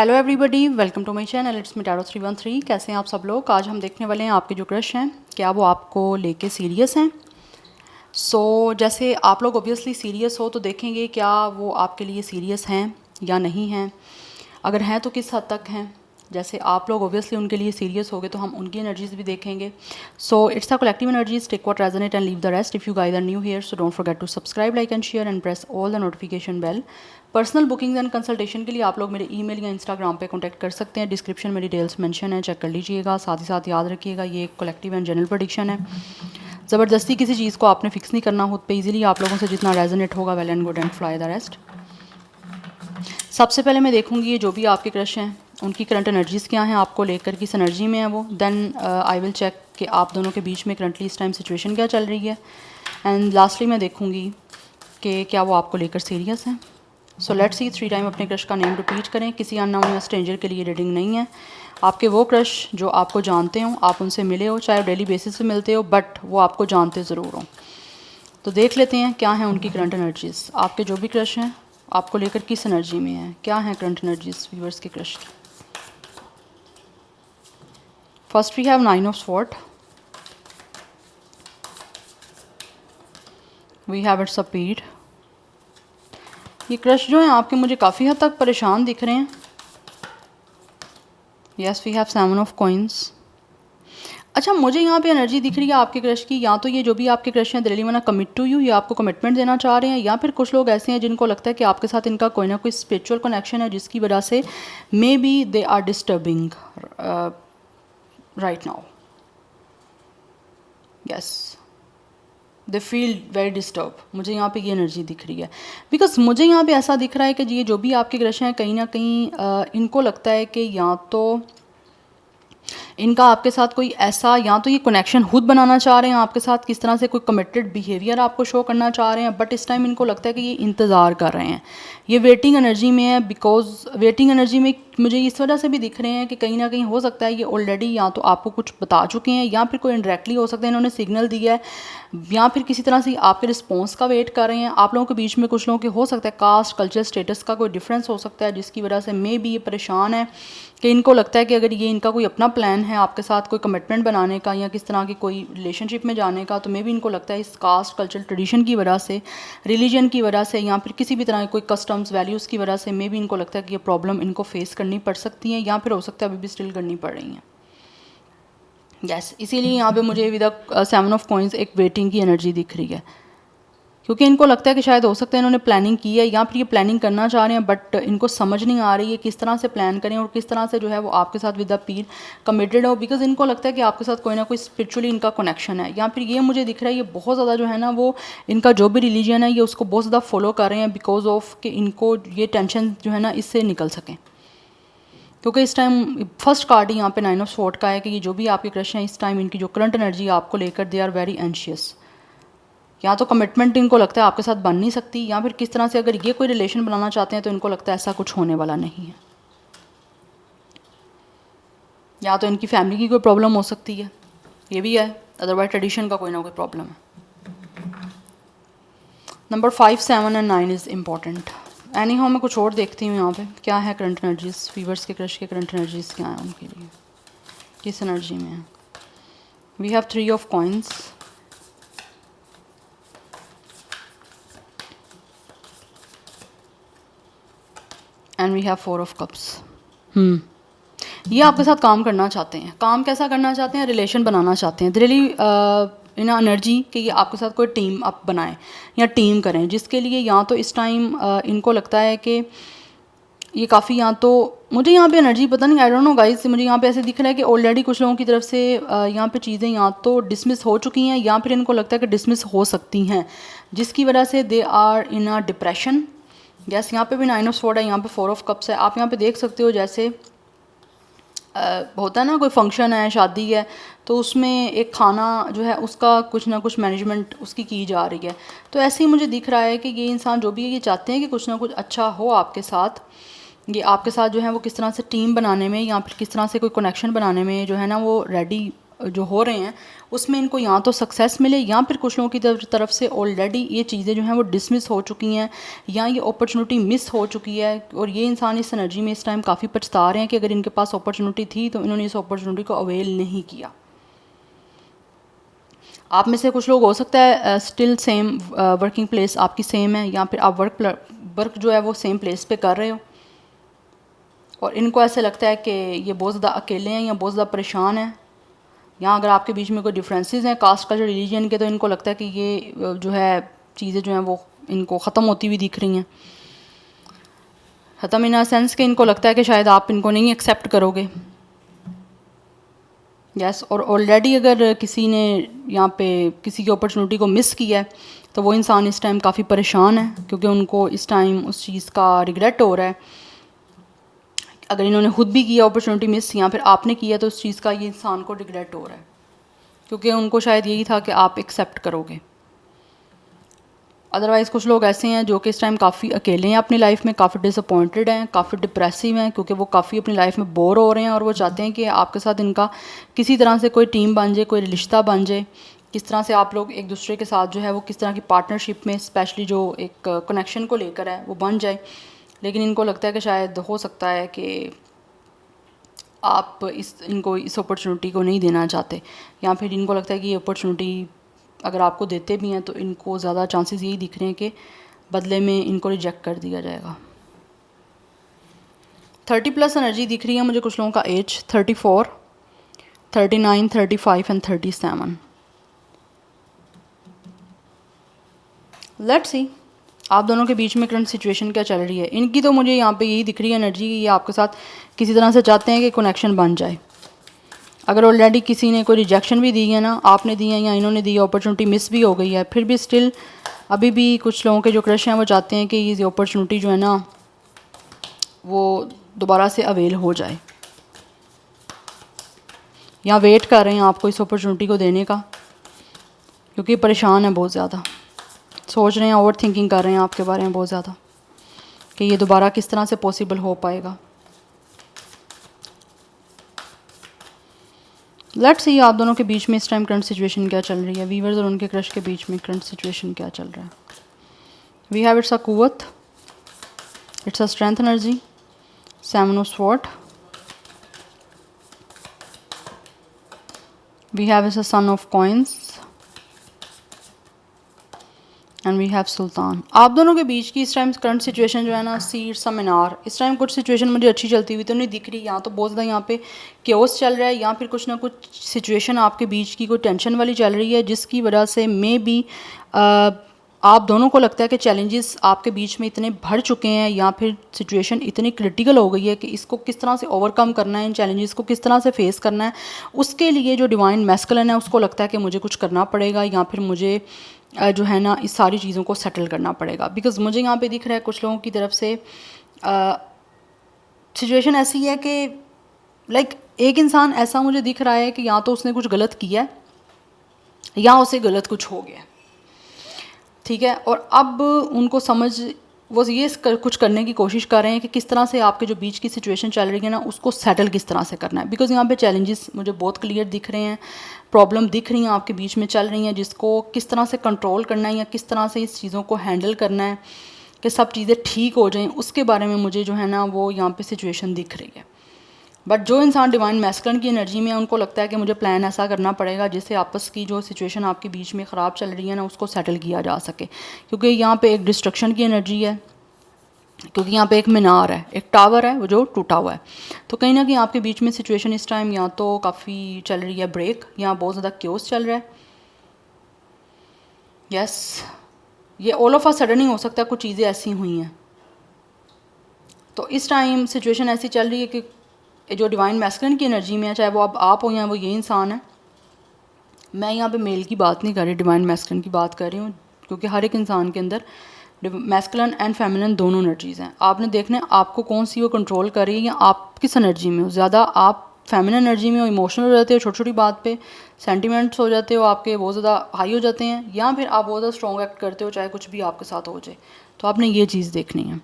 Hello everybody, welcome to my channel. It's me tarot 313। कैसे हैं आप सब लोग। आज हम देखने वाले हैं आपके जो क्रश हैं, क्या वो आपको लेके सीरियस हैं। जैसे आप लोग ऑब्वियसली सीरियस हो तो देखेंगे क्या वो आपके लिए सीरियस हैं या नहीं हैं। अगर हैं तो किस हद तक हैं। जैसे आप लोग ऑब्वियसली उनके लिए सीरियस हो गए तो हम उनकी एनर्जीज भी देखेंगे। It's the collective energies, take what resonate and leave the rest. If you guys are new here so don't forget to subscribe, like and share and press all the notification bell. Personal booking and consultation के लिए आप लोग मेरे email या Instagram पे contact कर सकते हैं। डिस्क्रिप्शन में डिटेल्स मेंशन है, चेक कर लीजिएगा। साथ ही साथ याद रखिएगा ये एक कलेक्टिव एंड जनरल प्रेडिक्शन है। ज़बरदस्ती किसी चीज़ को आपने फिक्स नहीं करना। खुद पे इजीली आप लोगों से जितना रेजोनेट होगा well and good and fly the rest. सबसे पहले मैं देखूंगी ये जो भी आपके क्रश हैं उनकी करंट एनर्जीज़ क्या हैं, आपको लेकर किस एनर्जी में है वो। देन आई विल चेक कि आप दोनों के बीच में करंटली इस टाइम सिचुएशन क्या चल रही है। एंड लास्टली मैं देखूंगी कि क्या वो आपको लेकर सीरियस हैं। So let's see. 3 टाइम अपने क्रश का नेम रिपीट करें। किसी अननोन या स्ट्रेंजर के लिए रीडिंग नहीं है। आपके वो क्रश जो आपको जानते हो, आप उनसे मिले हो, चाहे डेली बेसिस पे मिलते हो, बट वो आपको जानते ज़रूर हो। तो देख लेते हैं क्या है उनकी करंट एनर्जीज़। आपके जो भी क्रश हैं आपको लेकर किस एनर्जी में है, क्या है करंट एनर्जीज़ व्यूअर्स के क्रश की। First we have 9 of sword, we have its apeed. ये क्रश जो हैं आपके मुझे काफ़ी हद तक परेशान दिख रहे हैं। Yes, we have 7 of coins. अच्छा, मुझे यहाँ पे एनर्जी दिख रही है आपके क्रश की, या तो ये जो भी आपके क्रश हैं दिली मना कमिट टू यू, या आपको कमिटमेंट देना चाह रहे हैं, या फिर कुछ लोग ऐसे हैं जिनको लगता है कि आपके साथ इनका कोई ना कोई स्पिरिचुअल कनेक्शन है जिसकी वजह से maybe they are disturbing right now. Yes, they feel very disturb. मुझे यहाँ पे ये एनर्जी दिख रही है बिकॉज मुझे यहाँ पे ऐसा दिख रहा है कि ये जो भी आपके क्रश हैं कहीं ना कहीं इनको लगता है कि या तो इनका आपके साथ कोई ऐसा, या तो ये कनेक्शन खुद बनाना चाह रहे हैं आपके साथ, किस तरह से कोई कमिटेड बिहेवियर आपको शो करना चाह रहे हैं, बट इस टाइम इनको लगता है कि ये इंतज़ार कर रहे हैं। ये वेटिंग एनर्जी में है बिकॉज वेटिंग एनर्जी में मुझे इस वजह से भी दिख रहे हैं कि कहीं ना कहीं हो सकता है ये ऑलरेडी या तो आपको कुछ बता चुके हैं, या फिर कोई इनडायरेक्टली हो सकता है इन्होंने सिग्नल दिया है, या फिर किसी तरह से आपके रिस्पॉन्स का वेट कर रहे हैं। आप लोगों के बीच में कुछ लोगों के हो सकता है कास्ट कल्चर स्टेटस का कोई डिफरेंस हो सकता है जिसकी वजह से मे बी ये परेशान है कि इनको लगता है कि अगर ये इनका कोई अपना प्लान है आपके साथ कोई कमिटमेंट बनाने का या किस तरह की कोई रिलेशनशिप में जाने का, तो मे बी इनको लगता है इस कास्ट कल्चर ट्रेडिशन की वजह से, रिलीजन की वजह से, या फिर किसी भी तरह की कोई कस्टम्स वैल्यूज़ की वजह से मे बी इनको लगता है कि ये प्रॉब्लम इनको फेस करनी पड़ सकती है, या फिर हो सकता है अभी भी स्टिल करनी पड़ रही हैं। यस, इसीलिए यहाँ पे मुझे विद 7 ऑफ कॉइंस एक वेटिंग की एनर्जी दिख रही है, क्योंकि इनको लगता है कि शायद हो सकता है इन्होंने प्लानिंग की है या फिर ये प्लानिंग करना चाह रहे हैं, बट इनको समझ नहीं आ रही है किस तरह से प्लान करें और किस तरह से जो है वो आपके साथ विद द पीर कमिटेड हो। बिकॉज इनको लगता है कि आपके साथ कोई ना कोई स्पिरिचुअली इनका कनेक्शन है, या फिर ये मुझे दिख रहा है ये बहुत ज़्यादा जो है ना वो इनका जो भी रिलीजन है ये उसको बहुत ज़्यादा फॉलो कर रहे हैं बिकॉज ऑफ कि इनको ये टेंशन जो है ना इससे निकल सकें। क्योंकि इस टाइम फर्स्ट कार्ड ही यहाँ पे 9 ऑफ स्वॉर्ड का है कि ये जो भी आपके क्रश हैं इस टाइम इनकी जो करंट एनर्जी आपको लेकर दे आर वेरी एंशियस। या तो कमिटमेंट इनको लगता है आपके साथ बन नहीं सकती, या फिर किस तरह से अगर ये कोई रिलेशन बनाना चाहते हैं तो इनको लगता है ऐसा कुछ होने वाला नहीं है। या तो इनकी फैमिली की कोई प्रॉब्लम हो सकती है, ये भी है, अदरवाइज ट्रेडिशन का कोई ना कोई प्रॉब्लम है। Number 5, 7 and 9 is important. Anyhow मैं कुछ और देखती हूँ यहाँ पे क्या है करंट एनर्जीज, फीवर्स के क्रश के करंट एनर्जीज क्या है उनके लिए, किस एनर्जी में है। We have 3 of coins, and we have 4 of cups. ये आपके साथ काम करना चाहते हैं। काम कैसा करना चाहते हैं, रिलेशन बनाना चाहते हैं। रियली इन एनर्जी कि ये आपके साथ कोई टीम अप बनाएं या टीम करें, जिसके लिए या तो इस टाइम इनको लगता है कि ये काफ़ी, या तो मुझे यहाँ पे एनर्जी पता नहीं, आई डोंट नो गाइस, मुझे यहाँ पे ऐसे दिख रहा है कि ऑलरेडी कुछ लोगों की तरफ से यहाँ पे चीज़ें या तो डिसमिस हो चुकी हैं या फिर इनको लगता है कि डिसमिस हो सकती हैं, जिसकी वजह से they are in a depression. Yes, यहाँ पे भी 9 ऑफ स्वॉर्ड है, यहाँ पे 4 ऑफ कप्स है। आप यहाँ पे देख सकते हो जैसे होता है ना कोई फंक्शन है, शादी है, तो उसमें एक खाना जो है उसका कुछ ना कुछ मैनेजमेंट उसकी की जा रही है। तो ऐसे ही मुझे दिख रहा है कि ये इंसान जो भी है ये चाहते हैं कि कुछ ना कुछ अच्छा हो आपके साथ, ये आपके साथ जो है वो किस तरह से टीम बनाने में या फिर किस तरह से कोई कनेक्शन बनाने में जो है ना वो रेडी जो हो रहे हैं उसमें इनको या तो सक्सेस मिले, या फिर कुछ लोगों की तरफ से ऑलरेडी ये चीज़ें जो हैं वो डिसमिस हो चुकी हैं, या ये अपॉर्चुनिटी मिस हो चुकी है, और ये इंसान इस एनर्जी में इस टाइम काफ़ी पछता रहे हैं कि अगर इनके पास अपॉर्चुनिटी थी तो इन्होंने इस अपॉर्चुनिटी को अवेल नहीं किया। आप में से कुछ लोग हो सकता है स्टिल सेम वर्किंग प्लेस आपकी सेम है, या फिर आप वर्क जो है वो सेम प्लेस पे कर रहे हो, और इनको ऐसे लगता है कि ये बहुत ज़्यादा अकेले हैं या बहुत ज़्यादा परेशान हैं। यहाँ अगर आपके बीच में कोई डिफरेंसेस हैं कास्ट कल्चर रिलीजन के, तो इनको लगता है कि ये जो है चीज़ें जो हैं वो इनको ख़त्म होती हुई दिख रही हैं। ख़त्म इन अ सेंस कि इनको लगता है कि शायद आप इनको नहीं एक्सेप्ट करोगे। यस, और ऑलरेडी अगर किसी ने यहाँ पे किसी की अपॉर्चुनिटी को मिस किया है तो वो इंसान इस टाइम काफ़ी परेशान है, क्योंकि उनको इस टाइम उस चीज़ का रिग्रेट हो रहा है। अगर इन्होंने खुद भी किया अपॉर्चुनिटी मिस, या फिर आपने किया, तो उस चीज़ का ये इंसान को रिग्रेट हो रहा है, क्योंकि उनको शायद यही था कि आप एक्सेप्ट करोगे। अदरवाइज़ कुछ लोग ऐसे हैं जो कि इस टाइम काफ़ी अकेले हैं अपनी लाइफ में, काफ़ी डिसअपॉइंटेड हैं, काफ़ी डिप्रेसिव हैं, क्योंकि वो काफ़ी अपनी लाइफ में बोर हो रहे हैं, और वो चाहते हैं कि आपके साथ इनका किसी तरह से कोई टीम बन जाए, कोई रिश्ता बन जाए, किस तरह से आप लोग एक दूसरे के साथ जो है वो किस तरह की पार्टनरशिप में, स्पेशली जो एक कनेक्शन को लेकर है, वो बन जाए। लेकिन इनको लगता है कि शायद हो सकता है कि आप इनको इस अपॉर्चुनिटी को नहीं देना चाहते, या फिर इनको लगता है कि ये अपॉर्चुनिटी अगर आपको देते भी हैं तो इनको ज़्यादा चांसेस यही दिख रहे हैं कि बदले में इनको रिजेक्ट कर दिया जाएगा। 30+ एनर्जी दिख रही है मुझे कुछ लोगों का एज 34, 39, 35 एंड 37। लेट्स सी आप दोनों के बीच में करंट सिचुएशन क्या चल रही है। इनकी तो मुझे यहाँ पे यही दिख रही है एनर्जी, ये आपके साथ किसी तरह से चाहते हैं कि कनेक्शन बन जाए। अगर ऑलरेडी किसी ने कोई रिजेक्शन भी दी है ना, आपने दी है या इन्होंने दी है, अपॉर्चुनिटी मिस भी हो गई है, फिर भी स्टिल अभी भी कुछ लोगों के जो क्रश हैं वो चाहते हैं कि ये अपॉर्चुनिटी जो है ना वो दोबारा से अवेल हो जाए, या वेट कर रहे हैं आपको इस अपॉर्चुनिटी को देने का, क्योंकि परेशान है बहुत ज़्यादा, सोच रहे हैं, ओवर थिंकिंग कर रहे हैं आपके बारे में बहुत ज़्यादा कि ये दोबारा किस तरह से पॉसिबल हो पाएगा। लेट्स सी आप दोनों के बीच में इस टाइम करंट सिचुएशन क्या चल रही है, वीवर्स और उनके क्रश के बीच में करंट सिचुएशन क्या चल रहा है। वी हैव इट्स अ कुव्वत, it's a strength energy, 7 of sword, we have it's a sun of coins, and we have सुल्तान। आप दोनों के बीच की इस टाइम करंट सिचुएशन जो है ना, सीट सा मीनार, इस टाइम कुछ सिचुएशन मुझे अच्छी चलती हुई तो नहीं दिख रही। या तो बहुत ज़्यादा यहाँ पे क्योस चल रहा है, या फिर कुछ ना कुछ सिचुएशन आपके बीच की कोई टेंशन वाली चल रही है, जिसकी वजह से मे बी आप दोनों को लगता है कि चैलेंजेस आपके बीच में इतने बढ़ चुके हैं, या फिर सिचुएशन इतनी क्रिटिकल हो गई है कि इसको किस तरह से ओवरकम करना है, इन चैलेंजेस को किस तरह से फेस करना है, उसके लिए जो डिवाइन मैस्कुलिन है उसको लगता है कि मुझे कुछ करना पड़ेगा, या फिर मुझे जो है ना इस सारी चीज़ों को सेटल करना पड़ेगा। बिकॉज मुझे यहाँ पे दिख रहा है कुछ लोगों की तरफ से सिचुएशन ऐसी है कि लाइक एक इंसान ऐसा मुझे दिख रहा है कि या तो उसने कुछ गलत किया है या उसे गलत कुछ हो गया, ठीक है, और अब उनको समझ वो ये कुछ करने की कोशिश कर रहे हैं कि किस तरह से आपके जो बीच की सिचुएशन चल रही है ना उसको सेटल किस तरह से करना है। बिकॉज यहाँ पे चैलेंजेस मुझे बहुत क्लियर दिख रहे हैं, प्रॉब्लम दिख रही हैं आपके बीच में चल रही हैं, जिसको किस तरह से कंट्रोल करना है या किस तरह से इस चीज़ों को हैंडल करना है कि सब चीज़ें ठीक हो जाएं, उसके बारे में मुझे जो है ना वो यहाँ पे सिचुएशन दिख रही है। बट जो इंसान डिवाइन मैस्कुलिन की एनर्जी में है उनको लगता है कि मुझे प्लान ऐसा करना पड़ेगा जिससे आपस की जो सिचुएशन आपके बीच में ख़राब चल रही है ना उसको सेटल किया जा सके, क्योंकि यहाँ पे एक डिस्ट्रक्शन की एनर्जी है, क्योंकि यहाँ पे एक मीनार है, एक टावर है वो जो टूटा हुआ है। तो कहीं ना कहीं आपके बीच में सिचुएशन इस टाइम या तो काफ़ी चल रही है ब्रेक, या बहुत ज़्यादा क्योस चल रहा है। यस, ये ऑल ऑफ अ सडन ही हो सकता है, कुछ चीज़ें ऐसी हुई हैं। तो इस टाइम सिचुएशन ऐसी चल रही है कि जो डिवाइन मैस्कुलिन की एनर्जी में है, चाहे वो अब आप हो या वो ये इंसान है, मैं यहाँ पे मेल की बात नहीं कर रही, डिवाइन मैस्कुलिन की बात कर रही हूँ, क्योंकि हर एक इंसान के अंदर मैस्कुलिन एंड फेमिनिन दोनों एनर्जीज़ हैं। आपने देखना है आपको कौन सी वो कंट्रोल कर रही है, या आप किस एनर्जी में हो। ज़्यादा आप फेमिनिन एनर्जी में हो, इमोशनल हो जाते हो, छोटी छोटी बात पे सेंटिमेंट्स हो जाते हो आपके, बहुत ज़्यादा हाई हो जाते हैं, या फिर आप बहुत ज़्यादा स्ट्रॉन्ग एक्ट करते हो चाहे कुछ भी आपके साथ हो जाए। तो आपने ये चीज़ देखनी है,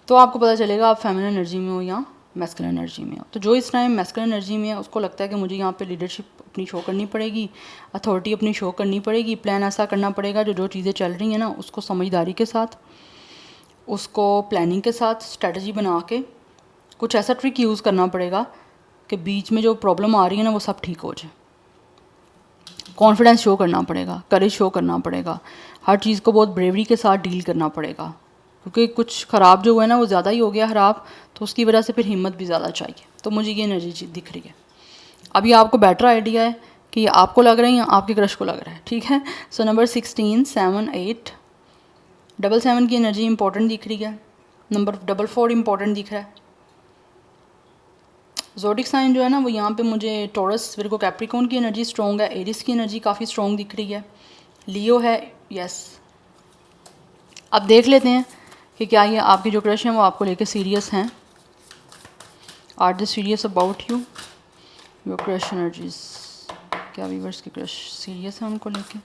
तो आपको पता चलेगा आप फेमिनिन एनर्जी में हो या मैस्कुलिन एनर्जी में हो। तो जो इस टाइम मैस्कुलिन एनर्जी में है उसको लगता है कि मुझे यहाँ पे लीडरशिप अपनी शो करनी पड़ेगी, अथॉरिटी अपनी शो करनी पड़ेगी, प्लान ऐसा करना पड़ेगा जो चीज़ें चल रही हैं ना उसको समझदारी के साथ, उसको प्लानिंग के साथ स्ट्रेटजी बना के कुछ ऐसा ट्रिक यूज़ करना पड़ेगा कि बीच में जो प्रॉब्लम आ रही है ना वो सब ठीक हो जाए। कॉन्फिडेंस शो करना पड़ेगा, करेज शो करना पड़ेगा, हर चीज़ को बहुत ब्रेवरी के साथ डील करना पड़ेगा, क्योंकि कुछ ख़राब जो हुआ है ना वो ज़्यादा ही हो गया ख़राब, तो उसकी वजह से फिर हिम्मत भी ज़्यादा चाहिए। तो मुझे ये एनर्जी दिख रही है। अभी आपको बेटर आइडिया है कि ये आपको लग रहा है या आपके क्रश को लग रहा है, ठीक है। सो नंबर 16, 7, 8, 7 की एनर्जी इंपॉर्टेंट दिख रही है। नंबर 4 इंपॉर्टेंट दिख रहा है। ज़ोडिक साइन जो है ना वो यहाँ पे मुझे टॉरस, विर्गो, कैप्रिकॉर्न की एनर्जी स्ट्रॉन्ग है। एरिस की एनर्जी काफ़ी स्ट्रॉन्ग दिख रही है। लियो है, यस। अब देख लेते हैं कि क्या ये आपके जो क्रश हैं वो आपको लेके सीरियस हैं। Are they serious about you, your crush energies. क्या व्यूअर्स के क्रश सीरियस हैं उनको लेके?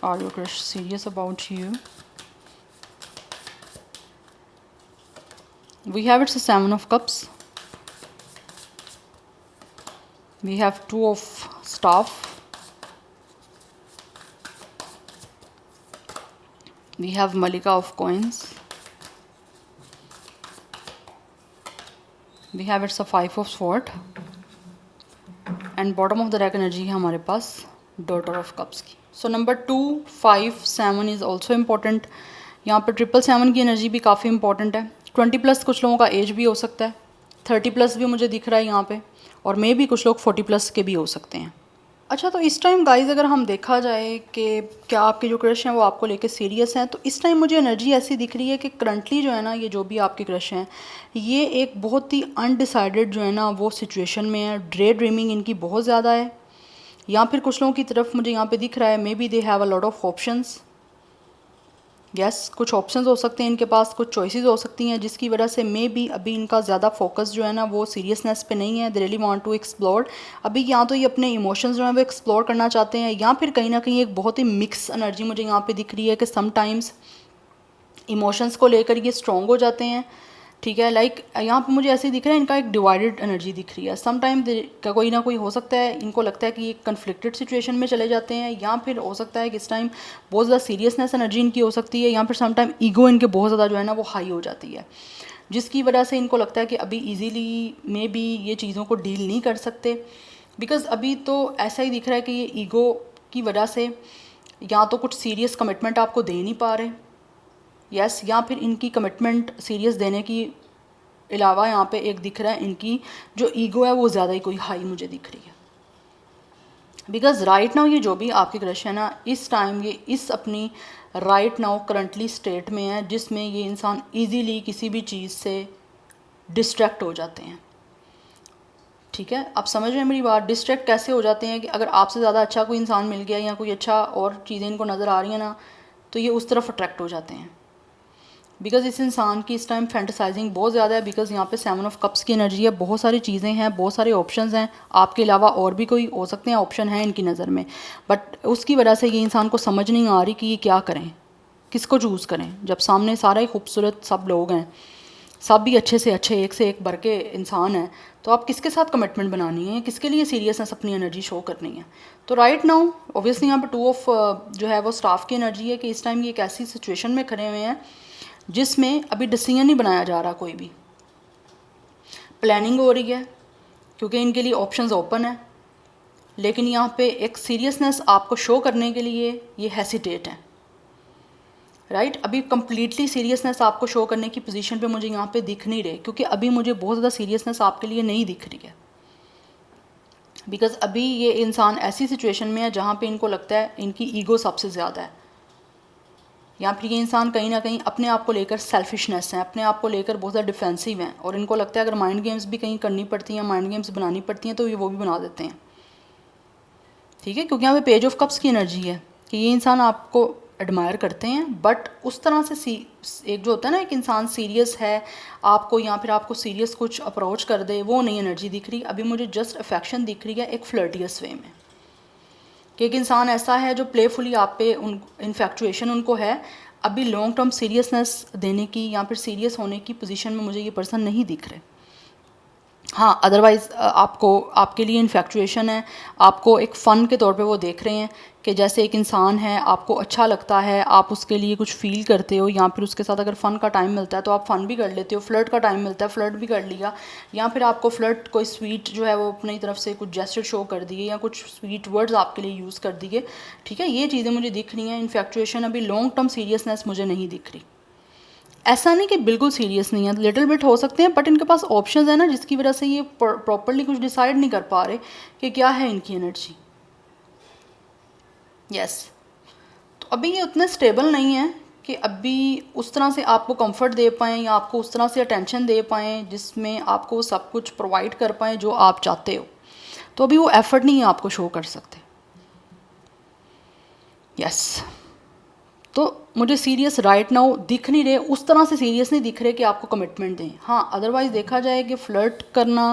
Are your crush serious about you? We have it's a 7 of cups. We have 2 of staff. We have Malika of coins. We have it's a 5 of sword. And bottom of the deck energy है हमारे पास daughter of cups की. So number 2, 5, 7 is also important. यहाँ पर 777 की energy भी काफ़ी important है। 20+ कुछ लोगों का एज भी हो सकता है, 30+ भी मुझे दिख रहा है यहाँ पे, और मे भी कुछ लोग 40+ के भी हो सकते हैं। अच्छा, तो इस टाइम गाइस अगर हम देखा जाए कि क्या आपके जो क्रश हैं वो आपको लेके सीरियस हैं, तो इस टाइम मुझे एनर्जी ऐसी दिख रही है कि करंटली जो है ना ये जो भी आपके क्रश हैं ये एक बहुत ही अनडिसाइडेड जो है ना वो सिचुएशन में है। डे ड्रीमिंग इनकी बहुत ज़्यादा है, या फिर कुछ लोगों की तरफ मुझे यहाँ पे दिख रहा है may be they have a lot of options. Yes, कुछ ऑप्शंस हो सकते हैं इनके पास, कुछ चॉइसेस हो सकती हैं, जिसकी वजह से मे बी अभी इनका ज़्यादा फोकस जो है ना वो सीरियसनेस पे नहीं है। They really want to explore. अभी या तो ये अपने इमोशंस जो है वो एक्सप्लोर करना चाहते हैं, या फिर कहीं ना कहीं एक बहुत ही मिक्स एनर्जी मुझे यहाँ पे दिख रही है कि समटाइम्स इमोशंस को लेकर ये स्ट्रॉन्ग हो जाते हैं, ठीक है। लाइक यहाँ पे मुझे ऐसे दिख रहा है इनका एक डिवाइडेड एनर्जी दिख रही है। सम टाइम कोई ना कोई हो सकता है इनको लगता है कि ये कन्फ्लिक्टेड सिचुएशन में चले जाते हैं, या फिर हो सकता है कि इस टाइम बहुत ज़्यादा सीरियसनेस एनर्जी इनकी हो सकती है, या फिर सम टाइम ईगो इनके बहुत ज़्यादा जो है ना वो हाई हो जाती है, जिसकी वजह से इनको लगता है कि अभी ईजीली मे बी ये चीज़ों को डील नहीं कर सकते। बिकॉज़ अभी तो ऐसा ही दिख रहा है कि ये ईगो की वजह से या तो कुछ सीरियस कमिटमेंट आपको दे नहीं पा रहे, यस, या फिर इनकी कमिटमेंट सीरियस देने की अलावा यहाँ पे एक दिख रहा है इनकी जो ईगो है वो ज़्यादा ही कोई हाई मुझे दिख रही है। बिकॉज़ राइट नाउ ये जो भी आपके क्रश है ना इस टाइम ये इस अपनी राइट नाउ करंटली स्टेट में है जिसमें ये इंसान इजीली किसी भी चीज़ से डिस्ट्रैक्ट हो जाते हैं, ठीक है। आप समझ रहे हैं मेरी बात? डिस्ट्रैक्ट कैसे हो जाते हैं कि अगर आपसे ज़्यादा अच्छा कोई इंसान मिल गया या कोई अच्छा और चीज़ें इनको नज़र आ रही हैं ना तो ये उस तरफ अट्रैक्ट हो जाते हैं। बिकॉज़ इस इंसान की इस टाइम फैंटेसाइजिंग बहुत ज़्यादा है। बिकॉज़ यहाँ पे 7 ऑफ कप्स की एनर्जी है, बहुत सारी चीज़ें हैं, बहुत सारे ऑप्शंस हैं, आपके अलावा और भी कोई हो सकते हैं ऑप्शन हैं इनकी नज़र में, बट उसकी वजह से ये इंसान को समझ नहीं आ रही कि ये क्या करें, किसको चूज़ करें। जब सामने सारा ही खूबसूरत सब लोग हैं, सब भी अच्छे से अच्छे एक से एक भर के इंसान हैं, तो आप किसके साथ कमिटमेंट बनानी है, किसके लिए सीरियसनेस अपनी एनर्जी शो करनी है। तो राइट नाउ ऑब्वियसली यहाँ पे 2 ऑफ जो है वो स्टाफ की एनर्जी है कि इस टाइम ये एक ऐसी सिचुएशन में खड़े हुए हैं जिसमें अभी डिसीजन नहीं बनाया जा रहा, कोई भी प्लानिंग हो रही है क्योंकि इनके लिए ऑप्शंस ओपन है, लेकिन यहाँ पे एक सीरियसनेस आपको शो करने के लिए ये हेसिटेट है, राइट। अभी कंप्लीटली सीरियसनेस आपको शो करने की पोजीशन पे मुझे यहाँ पे दिख नहीं रहे, क्योंकि अभी मुझे बहुत ज़्यादा सीरियसनेस आपके लिए नहीं दिख रही है। बिकॉज़ अभी ये इंसान ऐसी सिचुएशन में है जहाँ पे इनको लगता है इनकी ईगो सबसे ज़्यादा है, या फिर ये इंसान कहीं ना कहीं अपने आप को लेकर सेल्फिशनेस है, अपने आप को लेकर बहुत ज़्यादा डिफेंसिव हैं, और इनको लगता है अगर माइंड गेम्स भी कहीं करनी पड़ती हैं, माइंड गेम्स बनानी पड़ती हैं तो ये वो भी बना देते हैं, ठीक है। क्योंकि यहाँ पे पेज ऑफ कप्स की एनर्जी है कि ये इंसान आपको एडमायर करते हैं, बट उस तरह से एक जो होता है ना एक इंसान सीरियस है आपको, या फिर आपको सीरियस कुछ अप्रोच कर दे, वो नई एनर्जी दिख रही। अभी मुझे जस्ट अफेक्शन दिख रही है एक फ्लर्टियस वे में, कि एक इंसान ऐसा है जो प्लेफुली आप पे उन इन्फेक्चुएशन उनको है, अभी लॉन्ग टर्म सीरियसनेस देने की या फिर सीरियस होने की पोजीशन में मुझे ये पर्सन नहीं दिख रहे। हाँ, अदरवाइज़ आपको, आपके लिए इन्फैक्चुएशन है, आपको एक फ़न के तौर पे वो देख रहे हैं कि जैसे एक इंसान है, आपको अच्छा लगता है, आप उसके लिए कुछ फ़ील करते हो, या फिर उसके साथ अगर फ़न का टाइम मिलता है तो आप फ़न भी कर लेते हो, फ्लर्ट का टाइम मिलता है फ्लर्ट भी कर लिया, या फिर आपको फ्लर्ट कोई स्वीट जो है वो अपनी तरफ से कुछ जेस्चर शो कर दिए या कुछ स्वीट वर्ड्स आपके लिए यूज़ कर दिए। ठीक है, ये चीज़ें मुझे दिख रही हैं। इन्फैक्चुएशन, अभी लॉन्ग टर्म सीरियसनेस मुझे नहीं दिख रही। ऐसा नहीं कि बिल्कुल सीरियस नहीं है, लिटिल बिट हो सकते हैं, बट इनके पास ऑप्शंस है ना, जिसकी वजह से ये प्रॉपरली कुछ डिसाइड नहीं कर पा रहे कि क्या है इनकी एनर्जी। यस, तो अभी ये उतने स्टेबल नहीं है कि अभी उस तरह से आपको कंफर्ट दे पाएँ या आपको उस तरह से अटेंशन दे पाएँ जिसमें आपको सब कुछ प्रोवाइड कर पाएँ जो आप चाहते हो। तो अभी वो एफर्ट नहीं है आपको शो कर सकते। यस, तो मुझे सीरियस राइट नाउ दिख नहीं रहे, उस तरह से सीरियस नहीं दिख रहे कि आपको कमिटमेंट दें। हाँ, अदरवाइज़ देखा जाए कि फ्लर्ट करना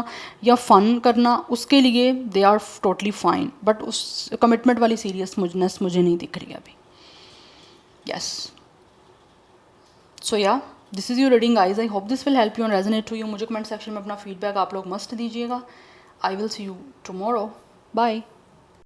या फ़न करना, उसके लिए they are totally fine, but उस कमिटमेंट वाली सीरियसनेस मुझे नहीं दिख रही अभी। Yes, so yeah this is your reading guys. I hope this will help you and resonate to you. मुझे कमेंट सेक्शन में अपना फीडबैक आप लोग मस्ट दीजिएगा। I will see you tomorrow. Bye.